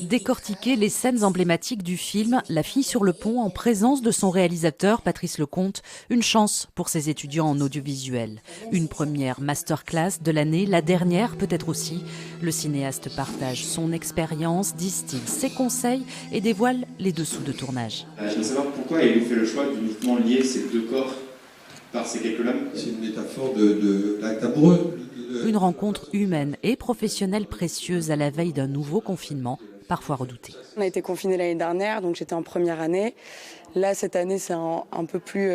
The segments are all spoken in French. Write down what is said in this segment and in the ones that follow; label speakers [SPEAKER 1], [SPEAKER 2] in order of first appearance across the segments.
[SPEAKER 1] Décortiquer les scènes emblématiques du film La fille sur le pont en présence de son réalisateur Patrice Lecomte, une chance pour ses étudiants en audiovisuel. Une première masterclass de l'année, la dernière peut-être aussi. Le cinéaste partage son expérience, distille ses conseils et dévoile les dessous de tournage.
[SPEAKER 2] Je veux savoir pourquoi avez-vous fait le choix de uniquement lier ces deux corps par ces quelques lames?
[SPEAKER 3] C'est une métaphore de l'acte amoureux.
[SPEAKER 1] Une rencontre humaine et professionnelle précieuse à la veille d'un nouveau confinement, parfois redouté.
[SPEAKER 4] On a été confinés l'année dernière, donc j'étais en première année. Là, cette année, c'est un peu plus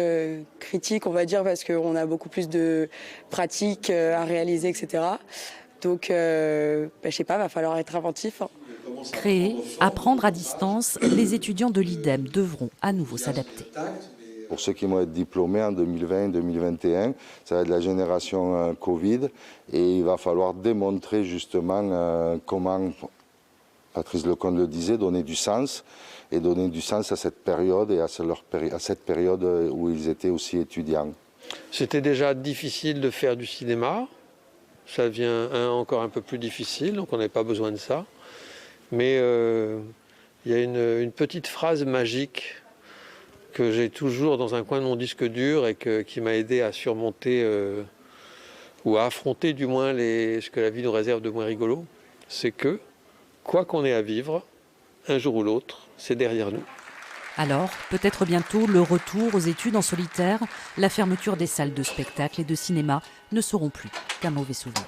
[SPEAKER 4] critique, on va dire, parce qu'on a beaucoup plus de pratiques à réaliser, etc. Donc, je sais pas, va falloir être inventif.
[SPEAKER 1] Créer, apprendre à distance, les étudiants de l'IDEM devront à nouveau s'adapter.
[SPEAKER 5] Pour ceux qui vont être diplômés en 2020-2021, ça va être la génération Covid et il va falloir démontrer justement comment, Patrice Lecomte le disait, donner du sens à cette période et à cette période où ils étaient aussi étudiants.
[SPEAKER 6] C'était déjà difficile de faire du cinéma, ça devient encore un peu plus difficile, donc on n'avait pas besoin de ça. Mais il y a une petite phrase magique que j'ai toujours dans un coin de mon disque dur et qui m'a aidé à surmonter ou à affronter du moins ce que la vie nous réserve de moins rigolo. C'est que, quoi qu'on ait à vivre, un jour ou l'autre, c'est derrière nous.
[SPEAKER 1] Alors, peut-être bientôt le retour aux études en solitaire, la fermeture des salles de spectacle et de cinéma ne seront plus qu'un mauvais souvenir.